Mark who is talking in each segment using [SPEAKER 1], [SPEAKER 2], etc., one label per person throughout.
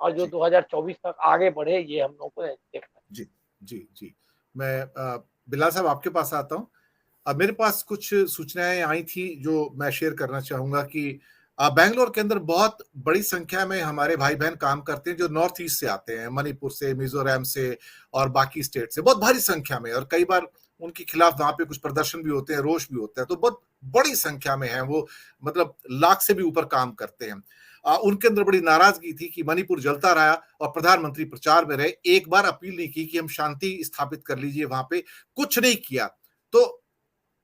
[SPEAKER 1] और जो
[SPEAKER 2] जी
[SPEAKER 1] 2024 तक आगे बढ़े, ये हम लोगों को देखना है।
[SPEAKER 2] जी जी जी। मैं बिलाल साहब आपके पास आता हूँ। अब मेरे पास कुछ सूचनाएं आई थी जो मैं शेयर करना चाहूंगा कि बैंगलोर के अंदर बहुत बड़ी संख्या में हमारे भाई बहन काम करते हैं जो नॉर्थ ईस्ट से आते हैं, मणिपुर से, मिजोरम से और बाकी स्टेट से, बहुत भारी संख्या में। और कई बार उनके खिलाफ वहां पे कुछ प्रदर्शन भी होते हैं, रोष भी होता है। तो बहुत बड़ी संख्या में है वो, मतलब लाख से भी ऊपर काम करते हैं। उनके अंदर बड़ी नाराजगी थी कि मणिपुर जलता रहा और प्रधानमंत्री प्रचार में रहे, एक बार अपील नहीं की कि हम शांति स्थापित कर लीजिए वहां पे, कुछ नहीं किया। तो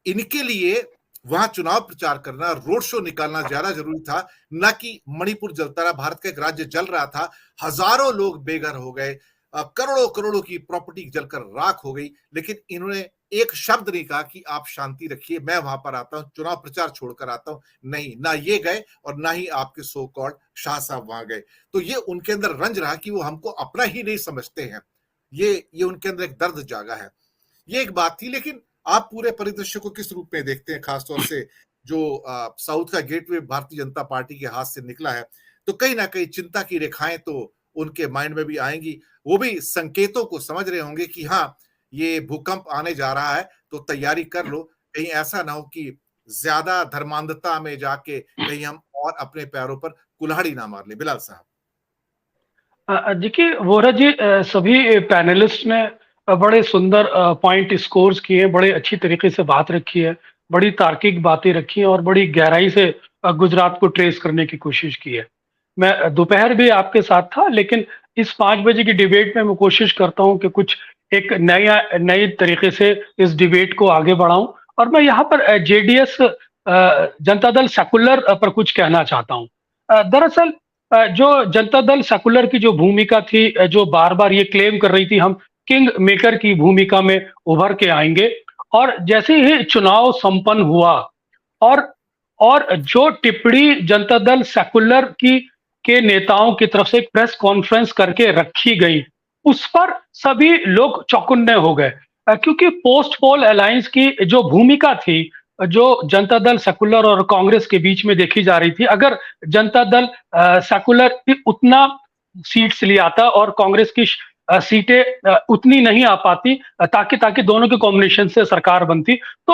[SPEAKER 2] इनके लिए वहां चुनाव प्रचार करना, रोड शो निकालना ज्यादा जरूरी था, ना कि मणिपुर जलता रहा। भारत का एक राज्य जल रहा था, हजारों लोग बेघर हो गए, करोड़ों करोड़ों की प्रॉपर्टी जलकर राख हो गई, लेकिन इन्होंने एक शब्द नहीं कहा कि आप शांति रखिए, मैं वहां पर आता हूं, चुनाव प्रचार छोड़कर आता हूं। नहीं, ना ये गए और ना ही आपके सो कॉल्ड शाह साहब वहां गए। तो ये उनके अंदर रंज रहा कि वो हमको अपना ही नहीं समझते हैं। ये उनके अंदर एक दर्द जागा है। ये एक बात थी। लेकिन आप पूरे परिदृश्य को किस रूप में देखते हैं, खासतौर से जो साउथ का गेटवे भारतीय जनता पार्टी के हाथ से निकला है? तो कहीं ना कहीं चिंता की रेखाएं तो उनके माइंड में भी आएंगी। वो भी संकेतों को समझ रहे होंगे कि हाँ, ये भूकंप आने जा रहा है, तो तैयारी कर लो, कहीं ऐसा ना हो कि ज्यादा धर्मांधता में जाके कहीं हम और अपने पैरों पर कुल्हाड़ी ना मार ले। बिलाल साहब।
[SPEAKER 3] देखिए वोरा जी, सभी पैनलिस्ट ने बड़े सुंदर पॉइंट स्कोर्स किए, बड़े अच्छी तरीके से बात रखी है, बड़ी तार्किक बातें रखी हैं और बड़ी गहराई से गुजरात को ट्रेस करने की कोशिश की है। मैं दोपहर भी आपके साथ था, लेकिन इस 5 बजे की डिबेट में मैं कोशिश करता हूं कि कुछ एक नए तरीके से इस डिबेट को आगे बढ़ाऊं। और मैं यहाँ पर जेडीएस जनता दल सेकुलर पर कुछ कहना चाहता हूँ। दरअसल जो जनता दल सेकुलर की जो भूमिका थी, जो बार बार ये क्लेम कर रही थी हम किंग मेकर की भूमिका में उभर के आएंगे, और जैसे ही चुनाव संपन्न हुआ और जो टिप्पणी जनता दल सेकुलर की के नेताओं की तरफ से एक प्रेस कॉन्फ्रेंस करके रखी गई, उस पर सभी लोग चौकन्ने हो गए। क्योंकि पोस्ट पोल अलायंस की जो भूमिका थी, जो जनता दल सेकुलर और कांग्रेस के बीच में देखी जा रही थी, अगर जनता दल सेकुलर उतना सीट्स ले आता और कांग्रेस की सीटें उतनी नहीं आ पाती, ताकि दोनों के कॉम्बिनेशन से सरकार बनती, तो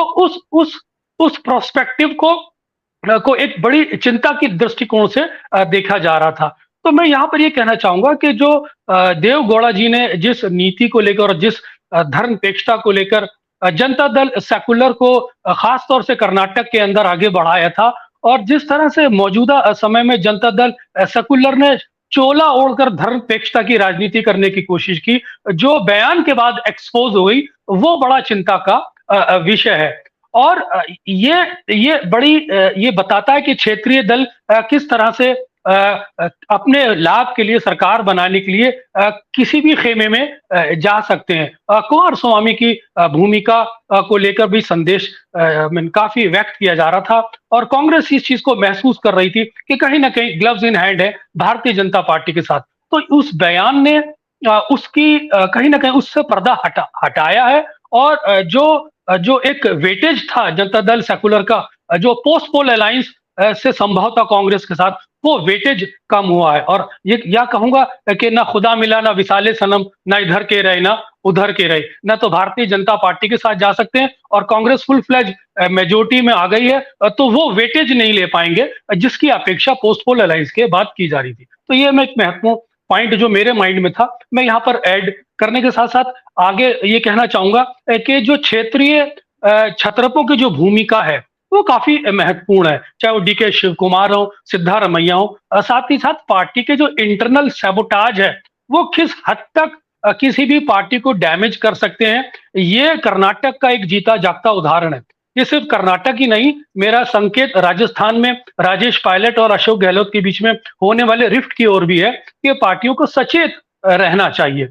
[SPEAKER 3] उस प्रोस्पेक्टिव को एक बड़ी चिंता की दृष्टिकोण से देखा जा रहा था। तो मैं यहाँ पर ये कहना चाहूंगा कि जो देव गौड़ा जी ने जिस नीति को लेकर और जिस धर्मनिरपेक्षता को लेकर जनता दल सेकुलर को खास तौर से कर्नाटक के अंदर आगे बढ़ाया था, और जिस तरह से मौजूदा समय में जनता दल सेकुलर ने चोला ओढ़कर धर्मनिरपेक्षता की राजनीति करने की कोशिश की, जो बयान के बाद एक्सपोज हो गई, वो बड़ा चिंता का विषय है। और ये बताता है कि क्षेत्रीय दल किस तरह से अपने लाभ के लिए, सरकार बनाने के लिए किसी भी खेमे में जा सकते हैं। कुमार स्वामी की भूमिका को लेकर भी संदेश काफी व्यक्त किया जा रहा था, और कांग्रेस इस चीज को महसूस कर रही थी कि कहीं ना कहीं ग्लव्स इन हैंड है भारतीय जनता पार्टी के साथ। तो उस बयान ने उसकी कहीं ना कहीं उससे पर्दा हटाया है, और जो एक वेटेज था जनता दल सेकुलर का, जो पोस्ट पोल अलायंस से संभव था कांग्रेस के साथ, वो वेटेज कम हुआ है। और ये या कहूंगा कि ना खुदा मिला ना विसाले सनम, ना इधर के रहे ना उधर के रहे, ना तो भारतीय जनता पार्टी के साथ जा सकते हैं, और कांग्रेस फुल फ्लेज मेजोरिटी में आ गई है, तो वो वेटेज नहीं ले पाएंगे जिसकी अपेक्षा पोस्ट पोल अलायंस के बाद की जा रही थी। तो ये मैं एक महत्वपूर्ण पॉइंट जो मेरे माइंड में था, मैं यहाँ पर ऐड करने के साथ साथ आगे ये कहना चाहूंगा कि जो क्षेत्रीय छत्रपों की जो भूमिका है वो काफी महत्वपूर्ण है, चाहे वो डीके शिव कुमार हो, सिद्धारमैया हो। साथ ही साथ पार्टी के जो इंटरनल सैबोटाज है वो किस हद तक किसी भी पार्टी को डैमेज कर सकते हैं, ये कर्नाटक का एक जीता जागता उदाहरण है। ये सिर्फ कर्नाटक ही नहीं, मेरा संकेत राजस्थान में राजेश पायलट और अशोक गहलोत के बीच में होने वाले रिफ्ट की ओर भी है कि पार्टियों को सचेत रहना चाहिए।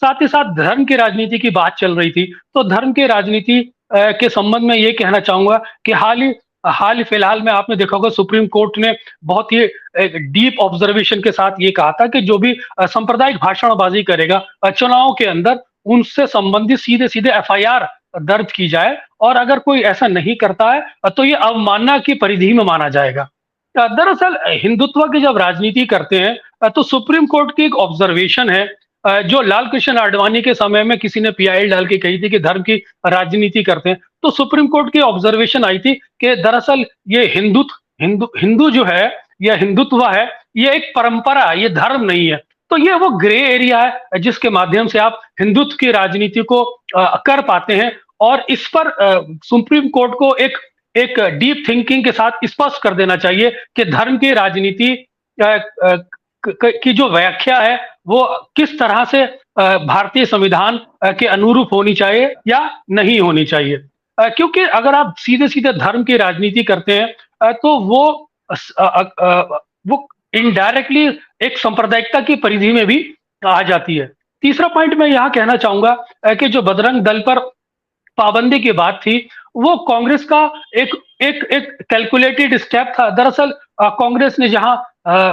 [SPEAKER 3] साथ ही साथ धर्म की राजनीति की बात चल रही थी, तो धर्म की राजनीति के संबंध में ये कहना चाहूंगा कि हाल ही फिलहाल में आपने देखा होगा सुप्रीम कोर्ट ने बहुत ही डीप ऑब्जर्वेशन के साथ ये कहा था कि जो भी सांप्रदायिक भाषणबाजी करेगा चुनाव के अंदर, उनसे संबंधित सीधे सीधे एफआईआर दर्ज की जाए, और अगर कोई ऐसा नहीं करता है तो ये अवमानना की परिधि में माना जाएगा। दरअसल हिंदुत्व की जब राजनीति करते हैं तो सुप्रीम कोर्ट की एक ऑब्जर्वेशन है जो लाल कृष्ण आडवाणी के समय में किसी ने पीआईएल डाल के कही थी कि धर्म की राजनीति करते हैं, तो सुप्रीम कोर्ट की ऑब्जर्वेशन आई थी कि दरअसल ये हिंदू जो है, यह हिंदुत्व है, ये एक परंपरा, ये धर्म नहीं है। तो ये वो ग्रे एरिया है जिसके माध्यम से आप हिंदुत्व की राजनीति को कर पाते हैं, और इस पर सुप्रीम कोर्ट को एक डीप थिंकिंग के साथ स्पष्ट कर देना चाहिए कि धर्म की राजनीति की जो व्याख्या है वो किस तरह से भारतीय संविधान के अनुरूप होनी चाहिए या नहीं होनी चाहिए। क्योंकि अगर आप सीधे सीधे धर्म की राजनीति करते हैं तो वो इनडायरेक्टली एक सांप्रदायिकता की परिधि में भी आ जाती है। तीसरा पॉइंट मैं यहाँ कहना चाहूंगा कि जो बजरंग दल पर पाबंदी की बात थी, वो कांग्रेस का एक कैलकुलेटेड स्टेप था। दरअसल कांग्रेस ने जहां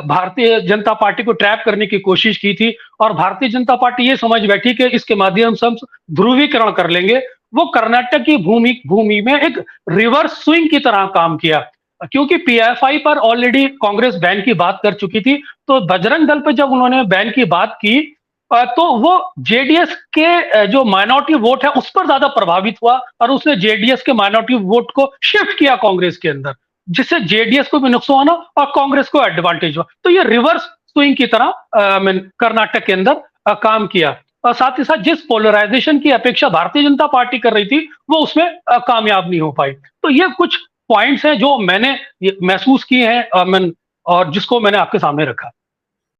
[SPEAKER 3] भारतीय जनता पार्टी को ट्रैप करने की कोशिश की थी और भारतीय जनता पार्टी ये समझ बैठी कि इसके माध्यम से हम ध्रुवीकरण कर लेंगे, वो कर्नाटक की भूमि में एक रिवर्स स्विंग की तरह काम किया। क्योंकि पीएफआई पर ऑलरेडी कांग्रेस बैन की बात कर चुकी थी, तो बजरंग दल पर जब उन्होंने बैन की बात की तो वो जेडीएस के जो माइनॉरिटी वोट है उस पर ज्यादा प्रभावित हुआ और उसने जेडीएस के माइनॉरिटी वोट को शिफ्ट किया कांग्रेस के अंदर, जिससे जेडीएस को भी नुकसान हुआ और कांग्रेस को एडवांटेज हुआ। तो ये रिवर्स स्विंग की तरह कर्नाटक के अंदर काम किया, और साथ ही साथ जिस पोलराइजेशन की अपेक्षा भारतीय जनता पार्टी कर रही थी वो उसमें कामयाब नहीं हो पाई। तो ये कुछ पॉइंट्स हैं जो मैंने महसूस किए हैं और जिसको मैंने आपके सामने रखा।